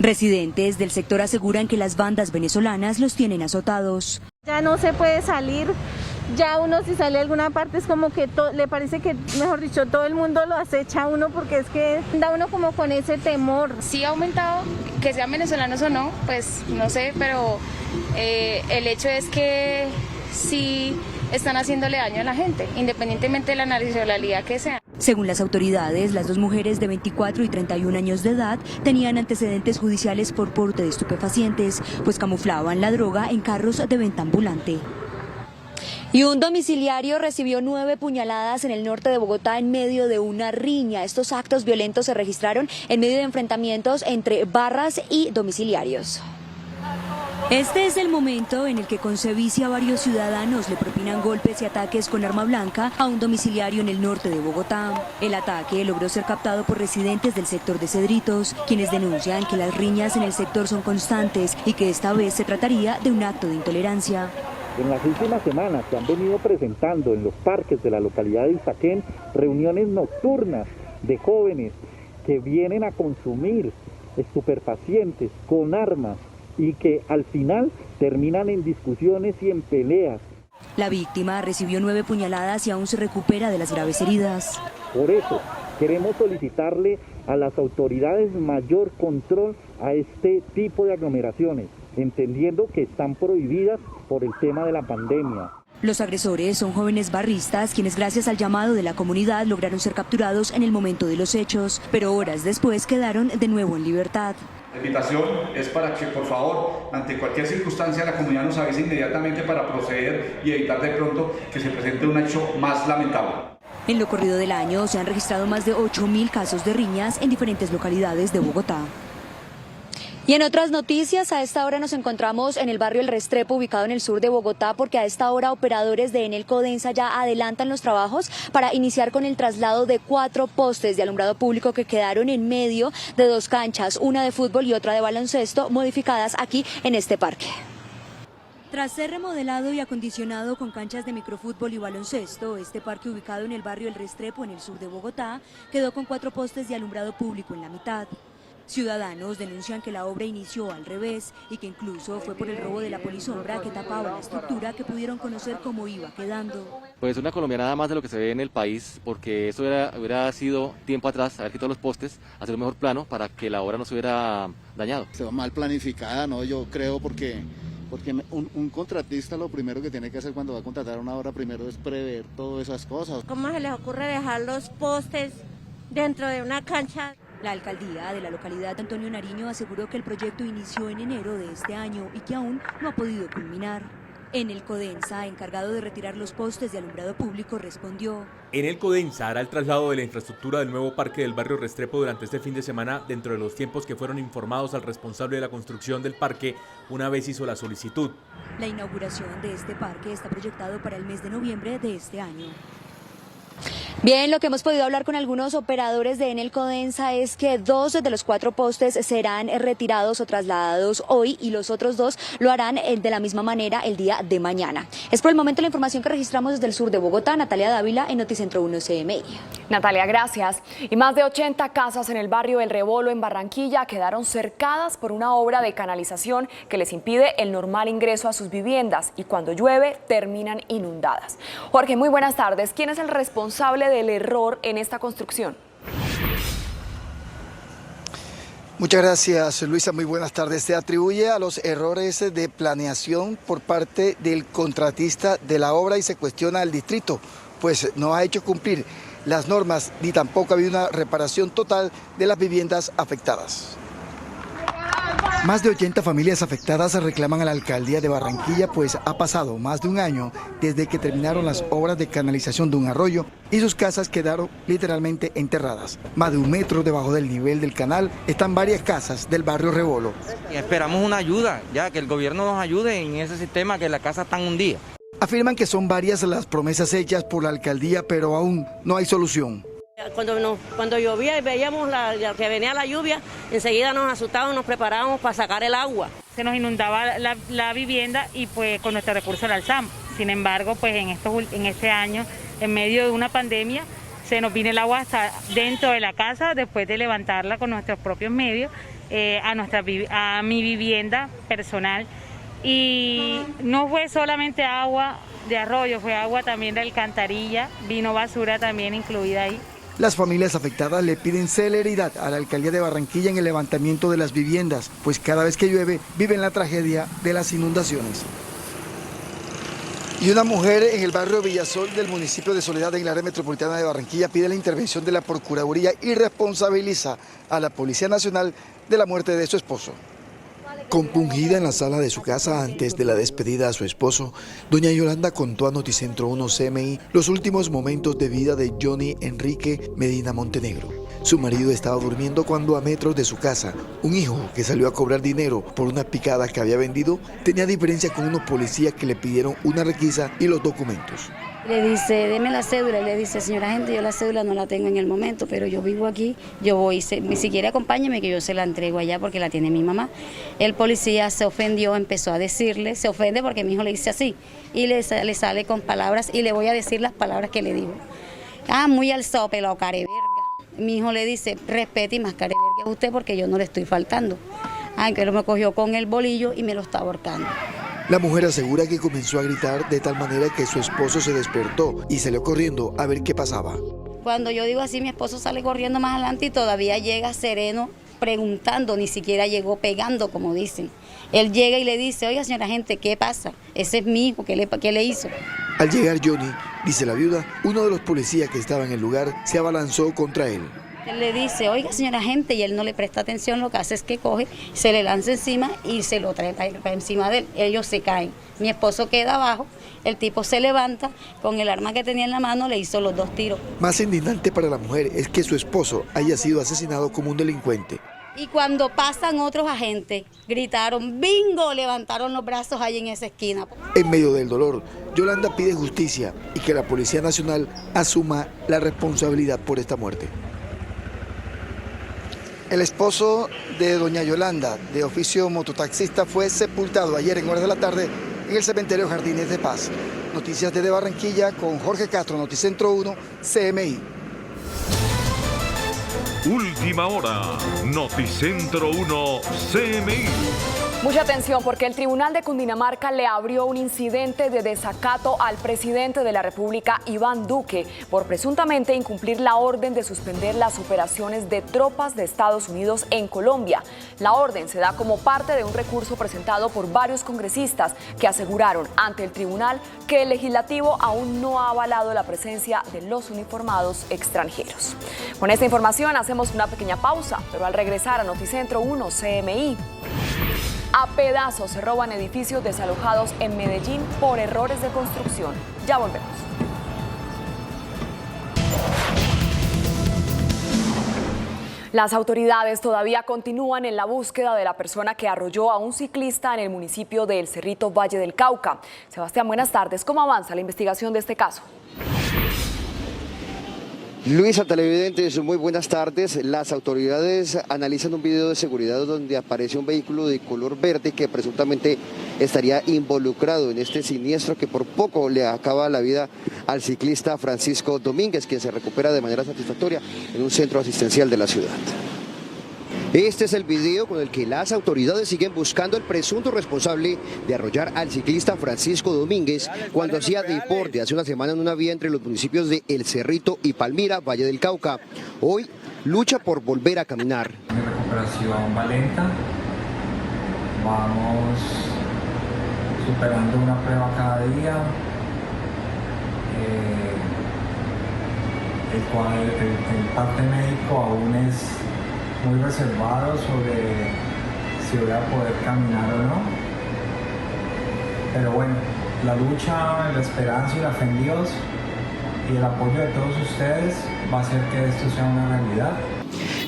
Residentes del sector aseguran que las bandas venezolanas los tienen azotados. Ya no se puede salir, ya uno si sale a alguna parte es como que le parece que, mejor dicho, todo el mundo lo acecha a uno porque es que da uno como con ese temor. Sí ha aumentado, que sean venezolanos o no, pues no sé, pero el hecho es que sí están haciéndole daño a la gente, independientemente de la nacionalidad que sea. Según las autoridades, las dos mujeres de 24 y 31 años de edad tenían antecedentes judiciales por porte de estupefacientes, pues camuflaban la droga en carros de venta ambulante. Y un domiciliario recibió 9 puñaladas en el norte de Bogotá en medio de una riña. Estos actos violentos se registraron en medio de enfrentamientos entre barras y domiciliarios. Este es el momento en el que con sevicia varios ciudadanos le propinan golpes y ataques con arma blanca a un domiciliario en el norte de Bogotá. El ataque logró ser captado por residentes del sector de Cedritos, quienes denuncian que las riñas en el sector son constantes y que esta vez se trataría de un acto de intolerancia. En las últimas semanas se han venido presentando en los parques de la localidad de Usaquén reuniones nocturnas de jóvenes que vienen a consumir estupefacientes con armas y que al final terminan en discusiones y en peleas. La víctima recibió 9 puñaladas y aún se recupera de las graves heridas. Por eso queremos solicitarle a las autoridades mayor control a este tipo de aglomeraciones, entendiendo que están prohibidas por el tema de la pandemia. Los agresores son jóvenes barristas quienes gracias al llamado de la comunidad lograron ser capturados en el momento de los hechos, pero horas después quedaron de nuevo en libertad. La invitación es para que, por favor, ante cualquier circunstancia, la comunidad nos avise inmediatamente para proceder y evitar de pronto que se presente un hecho más lamentable. En lo corrido del año se han registrado más de 8.000 casos de riñas en diferentes localidades de Bogotá. Y en otras noticias, a esta hora nos encontramos en el barrio El Restrepo, ubicado en el sur de Bogotá, porque a esta hora operadores de Enel Codensa ya adelantan los trabajos para iniciar con el traslado de 4 postes de alumbrado público que quedaron en medio de 2 canchas, una de fútbol y otra de baloncesto, modificadas aquí en este parque. Tras ser remodelado y acondicionado con canchas de microfútbol y baloncesto, este parque ubicado en el barrio El Restrepo, en el sur de Bogotá, quedó con 4 postes de alumbrado público en la mitad. Ciudadanos denuncian que la obra inició al revés y que incluso fue por el robo de la polisombra que tapaba la estructura que pudieron conocer cómo iba quedando. Pues una colombianada más de lo que se ve en el país, porque eso hubiera sido tiempo atrás, haber quitado los postes, hacer un mejor plano para que la obra no se hubiera dañado. Se va mal planificada, ¿no? Yo creo porque un contratista lo primero que tiene que hacer cuando va a contratar una obra primero es prever todas esas cosas. ¿Cómo se les ocurre dejar los postes dentro de una cancha? La alcaldía de la localidad de Antonio Nariño aseguró que el proyecto inició en enero de este año y que aún no ha podido culminar. Enel Codensa, encargado de retirar los postes de alumbrado público, respondió: Enel Codensa hará el traslado de la infraestructura del nuevo parque del barrio Restrepo durante este fin de semana dentro de los tiempos que fueron informados al responsable de la construcción del parque una vez hizo la solicitud. La inauguración de este parque está proyectado para el mes de noviembre de este año. Bien, lo que hemos podido hablar con algunos operadores de Enel Codensa es que 2 de los 4 postes serán retirados o trasladados hoy y los otros 2 lo harán de la misma manera el día de mañana. Es por el momento la información que registramos desde el sur de Bogotá. Natalia Dávila, en Noticentro 1 CMI. Natalia, gracias. Y más de 80 casas en el barrio El Rebolo, en Barranquilla, quedaron cercadas por una obra de canalización que les impide el normal ingreso a sus viviendas y cuando llueve terminan inundadas. Jorge, muy buenas tardes. ¿Quién es el responsable del error en esta construcción? Muchas gracias, Luisa. Muy buenas tardes. Se atribuye a los errores de planeación por parte del contratista de la obra y se cuestiona al distrito, pues no ha hecho cumplir las normas ni tampoco ha habido una reparación total de las viviendas afectadas. Más de 80 familias afectadas reclaman a la alcaldía de Barranquilla, pues ha pasado más de un año desde que terminaron las obras de canalización de un arroyo y sus casas quedaron literalmente enterradas. Más de 1 metro debajo del nivel del canal están varias casas del barrio Rebolo. Esperamos una ayuda, ya que el gobierno nos ayude en ese sistema, que las casas están hundidas. Afirman que son varias las promesas hechas por la alcaldía, pero aún no hay solución. Cuando llovía y veíamos que venía la lluvia, enseguida nos asustábamos, nos preparábamos para sacar el agua. Se nos inundaba la vivienda y pues con nuestro recurso la alzamos. Sin embargo, pues en este año, en medio de una pandemia, se nos vino el agua hasta dentro de la casa después de levantarla con nuestros propios medios a mi vivienda personal. Y no fue solamente agua de arroyo, fue agua también de alcantarilla, vino basura también incluida ahí. Las familias afectadas le piden celeridad a la alcaldía de Barranquilla en el levantamiento de las viviendas, pues cada vez que llueve viven la tragedia de las inundaciones. Y una mujer en el barrio Villasol del municipio de Soledad, en el área metropolitana de Barranquilla, pide la intervención de la Procuraduría y responsabiliza a la Policía Nacional de la muerte de su esposo. Compungida en la sala de su casa antes de la despedida a su esposo, doña Yolanda contó a Noticentro 1 CMI los últimos momentos de vida de Johnny Enrique Medina Montenegro. Su marido estaba durmiendo cuando a metros de su casa, un hijo que salió a cobrar dinero por una picada que había vendido, tenía diferencia con unos policías que le pidieron una requisa y los documentos. Le dice, deme la cédula, y le dice, señora agente, yo la cédula no la tengo en el momento, pero yo vivo aquí, yo voy, si quiere acompáñeme que yo se la entrego allá porque la tiene mi mamá. El policía se ofendió, empezó a decirle, se ofende porque mi hijo le dice así, y le sale con palabras, y le voy a decir las palabras que le digo. Ah, muy alzado, pelado, careverga. Mi hijo le dice, respete y más careverga a usted porque yo no le estoy faltando. Ay, pero me cogió con el bolillo y me lo está ahorcando. La mujer asegura que comenzó a gritar de tal manera que su esposo se despertó y salió corriendo a ver qué pasaba. Cuando yo digo así, mi esposo sale corriendo más adelante y todavía llega sereno preguntando, ni siquiera llegó pegando, como dicen. Él llega y le dice, oiga señora agente, ¿qué pasa? Ese es mi hijo, ¿qué le hizo? Al llegar Johnny, dice la viuda, uno de los policías que estaba en el lugar se abalanzó contra él. Él le dice, oiga señora agente, y él no le presta atención, lo que hace es que coge, se le lanza encima y se lo trae para encima de él. Ellos se caen. Mi esposo queda abajo, el tipo se levanta, con el arma que tenía en la mano le hizo los 2 tiros. Más indignante para la mujer es que su esposo haya sido asesinado como un delincuente. Y cuando pasan otros agentes, gritaron, ¡bingo!, levantaron los brazos ahí en esa esquina. En medio del dolor, Yolanda pide justicia y que la Policía Nacional asuma la responsabilidad por esta muerte. El esposo de doña Yolanda, de oficio mototaxista, fue sepultado ayer en horas de la tarde en el cementerio Jardines de Paz. Noticias desde Barranquilla con Jorge Castro, Noticentro 1, CMI. Última hora, Noticentro 1, CMI. Mucha atención porque el Tribunal de Cundinamarca le abrió un incidente de desacato al presidente de la República, Iván Duque, por presuntamente incumplir la orden de suspender las operaciones de tropas de Estados Unidos en Colombia. La orden se da como parte de un recurso presentado por varios congresistas que aseguraron ante el tribunal que el legislativo aún no ha avalado la presencia de los uniformados extranjeros. Con esta información hacemos una pequeña pausa, pero al regresar a Noticentro 1 CMI. A pedazos se roban edificios desalojados en Medellín por errores de construcción. Ya volvemos. Las autoridades todavía continúan en la búsqueda de la persona que arrolló a un ciclista en el municipio de El Cerrito, Valle del Cauca. Sebastián, buenas tardes. ¿Cómo avanza la investigación de este caso? Luisa, televidentes, muy buenas tardes. Las autoridades analizan un video de seguridad donde aparece un vehículo de color verde que presuntamente estaría involucrado en este siniestro que por poco le acaba la vida al ciclista Francisco Domínguez, quien se recupera de manera satisfactoria en un centro asistencial de la ciudad. Este es el video con el que las autoridades siguen buscando al presunto responsable de arrollar al ciclista Francisco Domínguez cuando hacía deporte hace una semana en una vía entre los municipios de El Cerrito y Palmira, Valle del Cauca. Hoy lucha por volver a caminar. Mi recuperación va lenta, vamos superando una prueba cada día. El parte médico aún es muy reservado sobre si voy a poder caminar o no, pero bueno, la lucha, la esperanza y la fe en Dios y el apoyo de todos ustedes va a hacer que esto sea una realidad.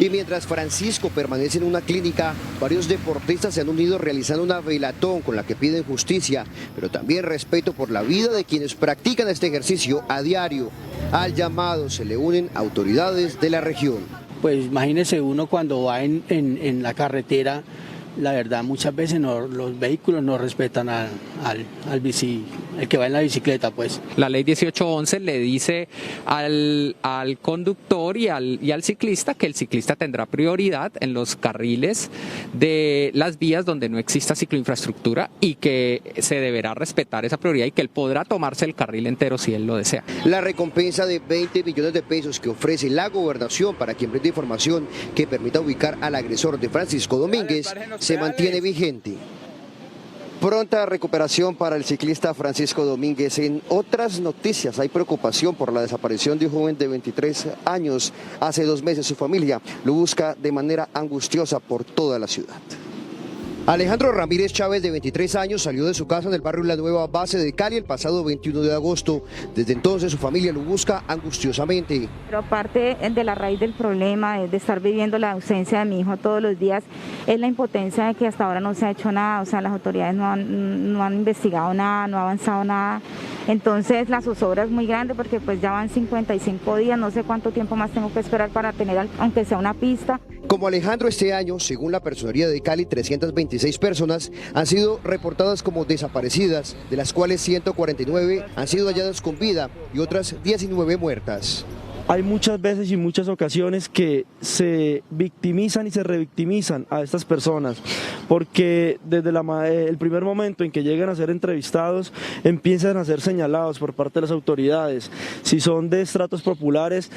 Y mientras Francisco permanece en una clínica, varios deportistas se han unido realizando una velatón con la que piden justicia, pero también respeto por la vida de quienes practican este ejercicio a diario. Al llamado se le unen autoridades de la región. Pues imagínese uno cuando va en la carretera, la verdad muchas veces los vehículos no respetan el que va en la bicicleta, pues. La ley 1811 le dice al conductor y al ciclista que el ciclista tendrá prioridad en los carriles de las vías donde no exista cicloinfraestructura y que se deberá respetar esa prioridad y que él podrá tomarse el carril entero si él lo desea. La recompensa de 20 millones de pesos que ofrece la gobernación para quien brinde información que permita ubicar al agresor de Francisco Domínguez se mantiene vigente. Pronta recuperación para el ciclista Francisco Domínguez. En otras noticias, hay preocupación por la desaparición de un joven de 23 años. Hace 2 meses su familia lo busca de manera angustiosa por toda la ciudad. Alejandro Ramírez Chávez, de 23 años, salió de su casa en el barrio La Nueva Base de Cali el pasado 21 de agosto. Desde entonces su familia lo busca angustiosamente. Pero aparte de la raíz del problema, de estar viviendo la ausencia de mi hijo todos los días, es la impotencia de que hasta ahora no se ha hecho nada. O sea, las autoridades no han investigado nada, no ha avanzado nada. Entonces la zozobra es muy grande porque pues ya van 55 días, no sé cuánto tiempo más tengo que esperar para tener aunque sea una pista. Como Alejandro, este año, según la Personería de Cali, 326 personas han sido reportadas como desaparecidas, de las cuales 149 han sido halladas con vida y otras 19 muertas. Hay muchas veces y muchas ocasiones que se victimizan y se revictimizan a estas personas, porque desde el primer momento en que llegan a ser entrevistados, empiezan a ser señalados por parte de las autoridades. Si son de estratos populares,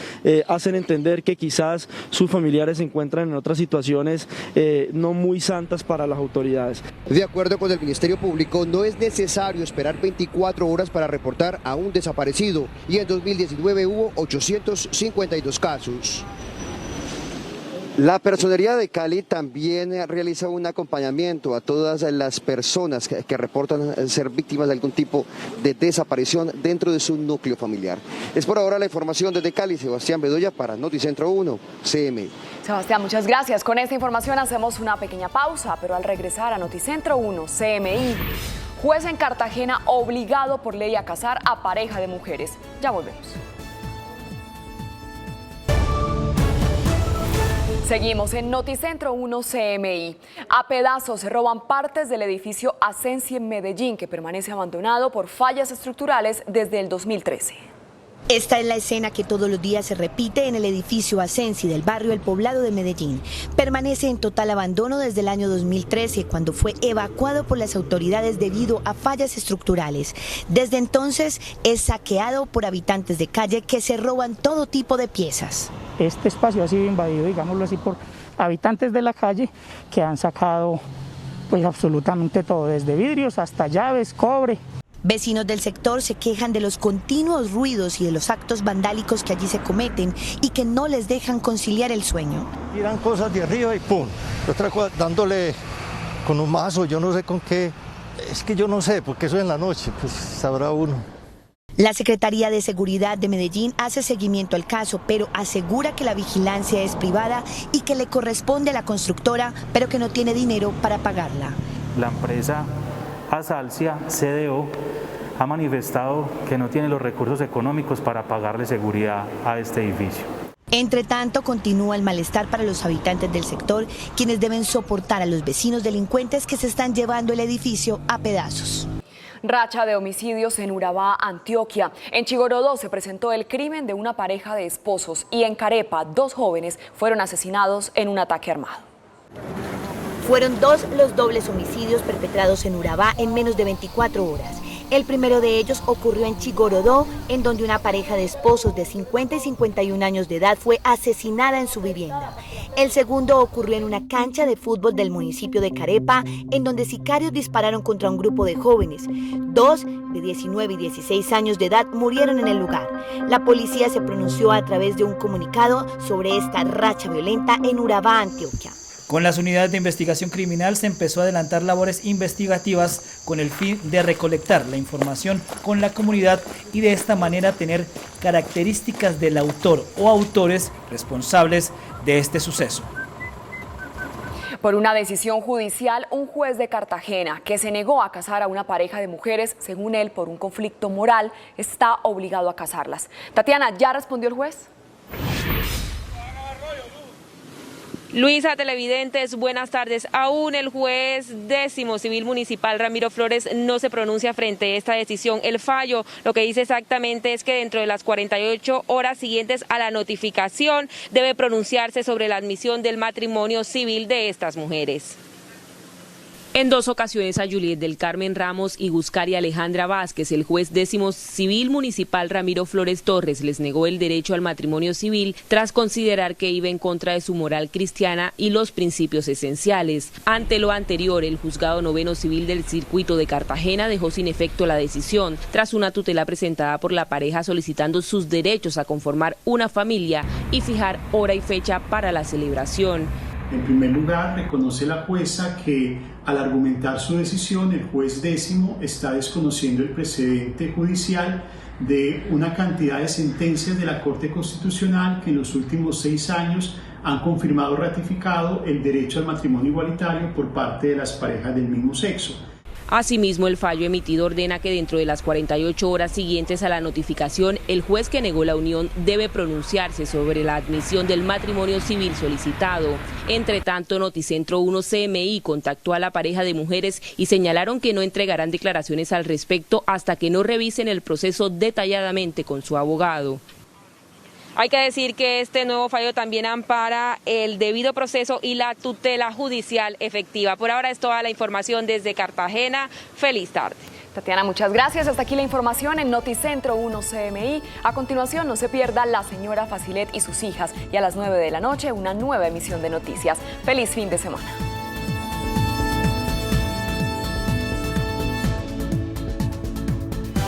hacen entender que quizás sus familiares se encuentran en otras situaciones no muy santas para las autoridades. De acuerdo con el Ministerio Público, no es necesario esperar 24 horas para reportar a un desaparecido, y en 2019 hubo 852 casos. La Personería de Cali también realiza un acompañamiento a todas las personas que reportan ser víctimas de algún tipo de desaparición dentro de su núcleo familiar. Es por ahora la información desde Cali. Sebastián Bedoya para Noticentro 1, CMI. Sebastián, muchas gracias. Con esta información hacemos una pequeña pausa, pero al regresar a Noticentro 1, CMI, juez en Cartagena obligado por ley a casar a pareja de mujeres. Ya volvemos. Seguimos en Noticentro 1 CMI. A pedazos se roban partes del edificio Ascensi en Medellín, que permanece abandonado por fallas estructurales desde el 2013. Esta es la escena que todos los días se repite en el edificio Ascensi del barrio El Poblado de Medellín. Permanece en total abandono desde el año 2013, cuando fue evacuado por las autoridades debido a fallas estructurales. Desde entonces es saqueado por habitantes de calle que se roban todo tipo de piezas. Este espacio ha sido invadido, digámoslo así, por habitantes de la calle que han sacado pues absolutamente todo, desde vidrios hasta llaves, cobre. Vecinos del sector se quejan de los continuos ruidos y de los actos vandálicos que allí se cometen y que no les dejan conciliar el sueño. Tiran cosas de arriba y ¡pum! Otra cosa, dándole con un mazo, yo no sé con qué, es que yo no sé, porque eso en la noche, pues sabrá uno. La Secretaría de Seguridad de Medellín hace seguimiento al caso, pero asegura que la vigilancia es privada y que le corresponde a la constructora, pero que no tiene dinero para pagarla. La empresa Asalcia CDO ha manifestado que no tiene los recursos económicos para pagarle seguridad a este edificio. Entre tanto, continúa el malestar para los habitantes del sector, quienes deben soportar a los vecinos delincuentes que se están llevando el edificio a pedazos. Racha de homicidios en Urabá, Antioquia. En Chigorodó se presentó el crimen de una pareja de esposos y en Carepa 2 jóvenes fueron asesinados en un ataque armado. Fueron 2 los dobles homicidios perpetrados en Urabá en menos de 24 horas. El primero de ellos ocurrió en Chigorodó, en donde una pareja de esposos de 50 y 51 años de edad fue asesinada en su vivienda. El segundo ocurrió en una cancha de fútbol del municipio de Carepa, en donde sicarios dispararon contra un grupo de jóvenes. 2 de 19 y 16 años de edad murieron en el lugar. La policía se pronunció a través de un comunicado sobre esta racha violenta en Urabá, Antioquia. Con las unidades de investigación criminal se empezó a adelantar labores investigativas con el fin de recolectar la información con la comunidad y de esta manera tener características del autor o autores responsables de este suceso. Por una decisión judicial, un juez de Cartagena que se negó a casar a una pareja de mujeres, según él, por un conflicto moral, está obligado a casarlas. Tatiana, ¿ya respondió el juez? Luisa, televidentes, buenas tardes. Aún el juez 10º civil municipal Ramiro Flores no se pronuncia frente a esta decisión. El fallo lo que dice exactamente es que dentro de las 48 horas siguientes a la notificación debe pronunciarse sobre la admisión del matrimonio civil de estas mujeres. En 2 ocasiones a Juliet del Carmen Ramos y Guscari Alejandra Vázquez, el juez 10º civil municipal Ramiro Flores Torres les negó el derecho al matrimonio civil tras considerar que iba en contra de su moral cristiana y los principios esenciales. Ante lo anterior, el juzgado 9º civil del circuito de Cartagena dejó sin efecto la decisión tras una tutela presentada por la pareja solicitando sus derechos a conformar una familia y fijar hora y fecha para la celebración. En primer lugar, reconoce la jueza que al argumentar su decisión, el juez 10º está desconociendo el precedente judicial de una cantidad de sentencias de la Corte Constitucional que en los últimos 6 años han confirmado o ratificado el derecho al matrimonio igualitario por parte de las parejas del mismo sexo. Asimismo, el fallo emitido ordena que dentro de las 48 horas siguientes a la notificación, el juez que negó la unión debe pronunciarse sobre la admisión del matrimonio civil solicitado. Entre tanto, Noticentro 1 CMI contactó a la pareja de mujeres y señalaron que no entregarán declaraciones al respecto hasta que no revisen el proceso detalladamente con su abogado. Hay que decir que este nuevo fallo también ampara el debido proceso y la tutela judicial efectiva. Por ahora es toda la información desde Cartagena. Feliz tarde. Tatiana, muchas gracias. Hasta aquí la información en Noticentro 1 CMI. A continuación, no se pierda La Señora Facilet y sus hijas. Y a las 9 de la noche, una nueva emisión de noticias. Feliz fin de semana.